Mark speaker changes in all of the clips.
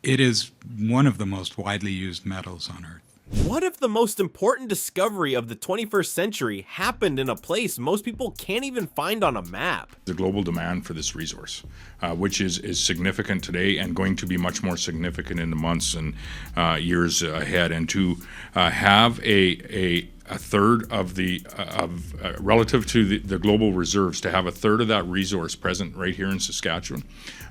Speaker 1: It is one of the most widely used metals on Earth.
Speaker 2: What if the most important discovery of the 21st century happened in a place most people can't even find on a map?
Speaker 3: The global demand for this resource, which is significant today and going to be much more significant in the months and years ahead. And to have a third of the relative to the global reserves, to have a third of that resource present right here in Saskatchewan,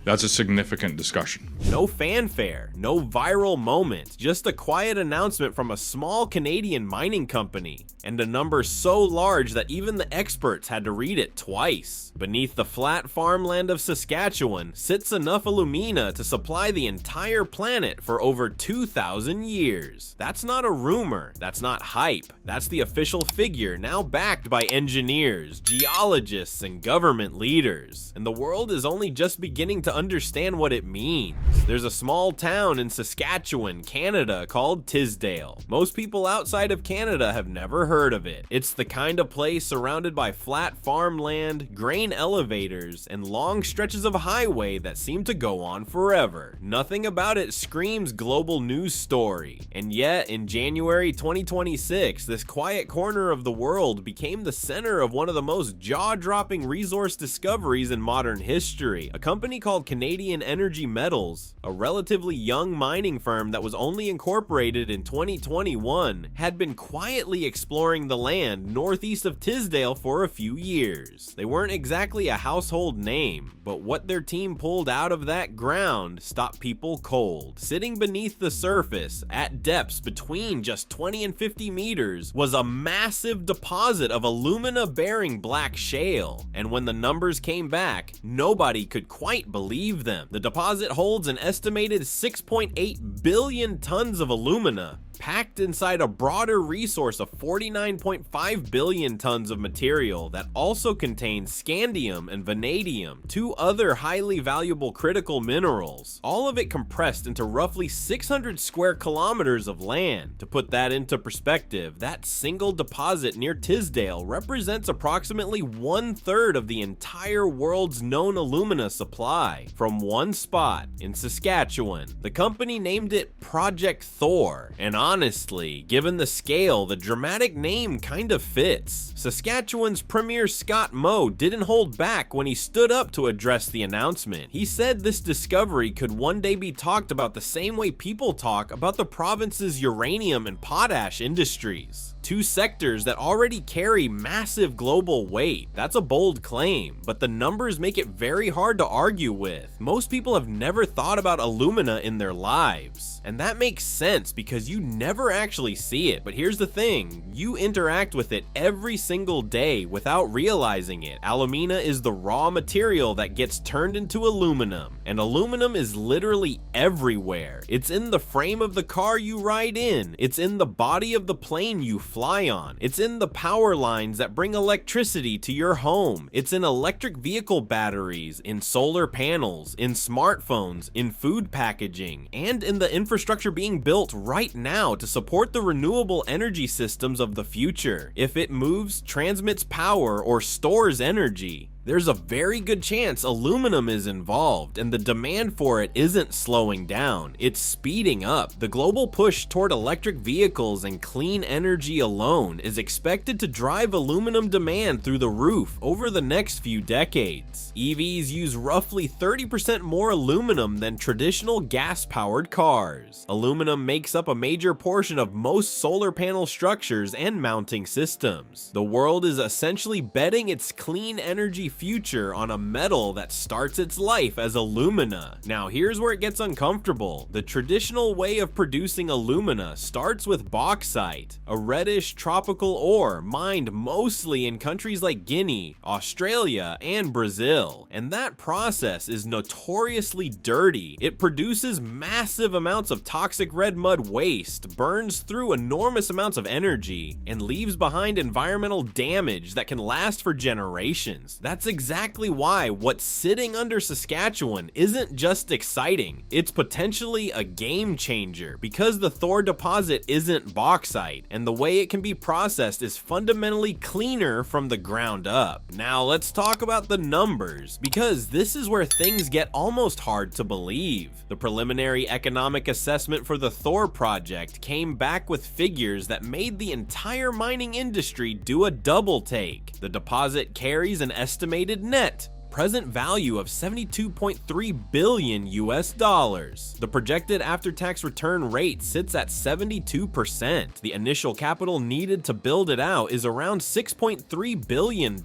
Speaker 3: that's a significant discussion.
Speaker 2: No fanfare, no viral moment, just a quiet announcement from a small Canadian mining company, and a number so large that even the experts had to read it twice. Beneath the flat farmland of Saskatchewan sits enough alumina to supply the entire planet for over 2,000 years. That's not a rumor, that's not hype, that's the official figure, now backed by engineers, geologists, and government leaders. And the world is only just beginning to understand what it means. There's a small town in Saskatchewan, Canada called Tisdale. Most people outside of Canada have never heard of it. It's the kind of place surrounded by flat farmland, grain elevators, and long stretches of highway that seem to go on forever. Nothing about it screams global news story. And yet, in January 2026, this quiet corner of the world became the center of one of the most jaw-dropping resource discoveries in modern history. A company called Canadian Energy Metals, a relatively young mining firm that was only incorporated in 2021, had been quietly exploring the land northeast of Tisdale for a few years. They weren't exactly a household name, but what their team pulled out of that ground stopped people cold. Sitting beneath the surface, at depths between just 20 and 50 meters, was a massive deposit of alumina-bearing black shale. And when the numbers came back, nobody could quite believe them. The deposit holds an estimated 6.8 billion tons of alumina, packed inside a broader resource of 49.5 billion tons of material that also contains scandium and vanadium, two other highly valuable critical minerals, all of it compressed into roughly 600 square kilometers of land. To put that into perspective, that single deposit near Tisdale represents approximately 1/3 of the entire world's known alumina supply, from one spot in Saskatchewan. The company named it Project Thor, and honestly, given the scale, the dramatic name kind of fits. Saskatchewan's Premier Scott Moe didn't hold back when he stood up to address the announcement. He said this discovery could one day be talked about the same way people talk about the province's uranium and potash industries. Two sectors that already carry massive global weight. That's a bold claim, but the numbers make it very hard to argue with. Most people have never thought about alumina in their lives, and that makes sense because you never actually see it. But here's the thing, you interact with it every single day without realizing it. Alumina is the raw material that gets turned into aluminum, and aluminum is literally everywhere. It's in the frame of the car you ride in, it's in the body of the plane you fly on, it's in the power lines that bring electricity to your home, it's in electric vehicle batteries, in solar panels, in smartphones, in food packaging, and in the infrastructure being built right now to support the renewable energy systems of the future. If it moves, transmits power, or stores energy, there's a very good chance aluminum is involved, and the demand for it isn't slowing down, it's speeding up. The global push toward electric vehicles and clean energy alone is expected to drive aluminum demand through the roof over the next few decades. EVs use roughly 30% more aluminum than traditional gas-powered cars. Aluminum makes up a major portion of most solar panel structures and mounting systems. The world is essentially betting its clean energy future on a metal that starts its life as alumina. Now here's where it gets uncomfortable. The traditional way of producing alumina starts with bauxite, a reddish tropical ore mined mostly in countries like Guinea, Australia, and Brazil. And that process is notoriously dirty. It produces massive amounts of toxic red mud waste, burns through enormous amounts of energy, and leaves behind environmental damage that can last for generations. That's exactly why what's sitting under Saskatchewan isn't just exciting, it's potentially a game changer, because the Thor deposit isn't bauxite, and the way it can be processed is fundamentally cleaner from the ground up. Now let's talk about the numbers, because this is where things get almost hard to believe. The preliminary economic assessment for the Thor Project came back with figures that made the entire mining industry do a double take. The deposit carries an estimated net present value of $72.3 billion US dollars. The projected after-tax return rate sits at 72%. The initial capital needed to build it out is around $6.3 billion,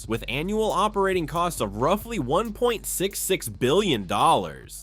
Speaker 2: with annual operating costs of roughly $1.66 billion.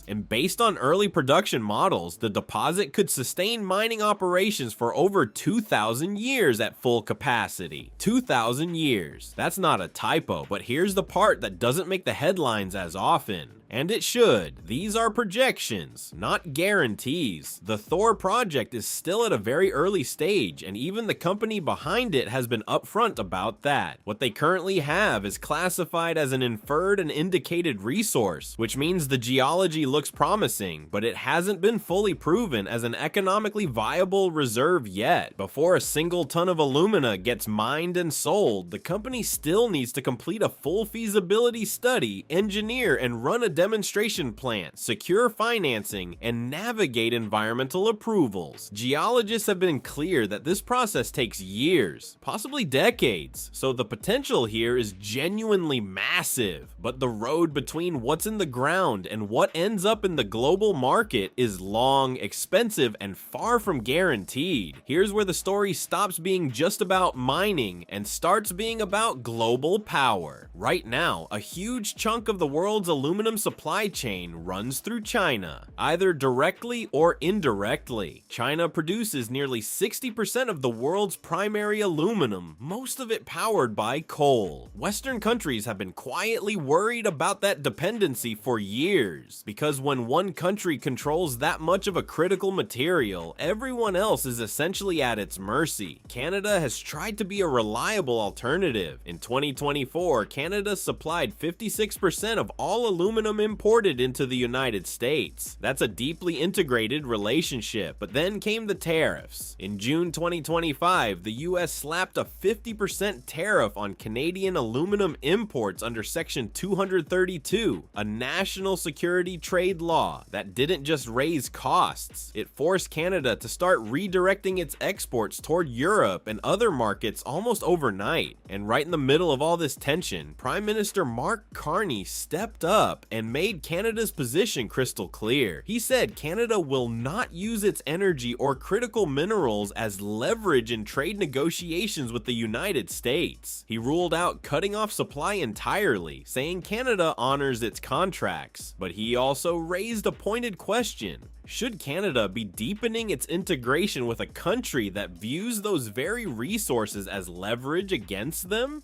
Speaker 2: And based on early production models, the deposit could sustain mining operations for over 2,000 years at full capacity. 2,000 years. That's not a typo, but here's the part that doesn't make the headlines as often. And it should. These are projections, not guarantees. The Thor Project is still at a very early stage, and even the company behind it has been upfront about that. What they currently have is classified as an inferred and indicated resource, which means the geology looks promising, but it hasn't been fully proven as an economically viable reserve yet. Before a single ton of alumina gets mined and sold, the company still needs to complete a full feasibility study, engineer and run a demonstration plant, secure financing, and navigate environmental approvals. Geologists have been clear that this process takes years, possibly decades, so the potential here is genuinely massive. But the road between what's in the ground and what ends up in the global market is long, expensive, and far from guaranteed. Here's where the story stops being just about mining and starts being about global power. Right now, a huge chunk of the world's aluminum supply chain runs through China, either directly or indirectly. China produces nearly 60% of the world's primary aluminum, most of it powered by coal. Western countries have been quietly worried about that dependency for years, because when one country controls that much of a critical material, everyone else is essentially at its mercy. Canada has tried to be a reliable alternative. In 2024, Canada supplied 56% of all aluminum imported into the United States. That's a deeply integrated relationship. But then came the tariffs. In June 2025, the US slapped a 50% tariff on Canadian aluminum imports under Section 232, a national security trade law that didn't just raise costs. It forced Canada to start redirecting its exports toward Europe and other markets almost overnight. And right in the middle of all this tension, Prime Minister Mark Carney stepped up and made Canada's position crystal clear. He said Canada will not use its energy or critical minerals as leverage in trade negotiations with the United States. He ruled out cutting off supply entirely, saying Canada honors its contracts. But he also raised a pointed question. Should Canada be deepening its integration with a country that views those very resources as leverage against them?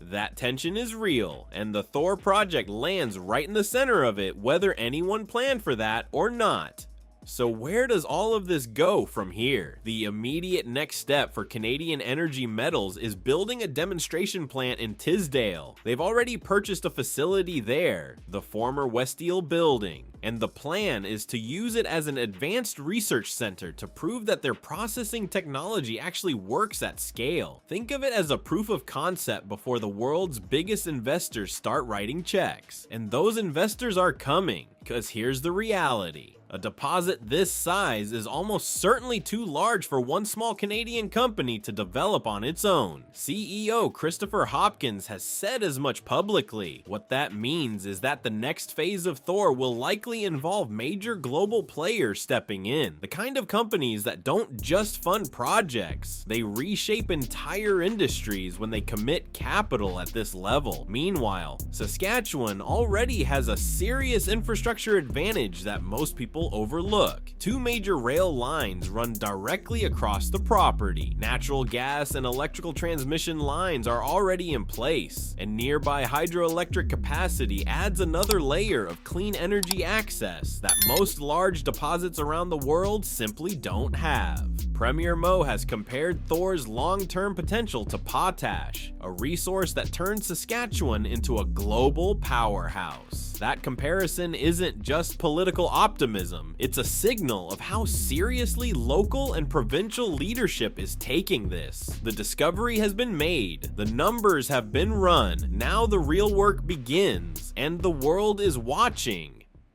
Speaker 2: That tension is real, and the Thor Project lands right in the center of it, whether anyone planned for that or not. So where does all of this go from here? The immediate next step for Canadian Energy Metals is building a demonstration plant in Tisdale. They've already purchased a facility there, the former Westeel building, and the plan is to use it as an advanced research center to prove that their processing technology actually works at scale. Think of it as a proof of concept before the world's biggest investors start writing checks. And those investors are coming, because here's the reality. A deposit this size is almost certainly too large for one small Canadian company to develop on its own. CEO Christopher Hopkins has said as much publicly. What that means is that the next phase of Thor will likely involve major global players stepping in. The kind of companies that don't just fund projects, they reshape entire industries when they commit capital at this level. Meanwhile, Saskatchewan already has a serious infrastructure advantage that most people people overlook. Two major rail lines run directly across the property. Natural gas and electrical transmission lines are already in place, and nearby hydroelectric capacity adds another layer of clean energy access that most large deposits around the world simply don't have. Premier Mo has compared Thor's long-term potential to potash, a resource that turned Saskatchewan into a global powerhouse. That comparison isn't just political optimism, it's a signal of how seriously local and provincial leadership is taking this. The discovery has been made, the numbers have been run, now the real work begins, and the world is watching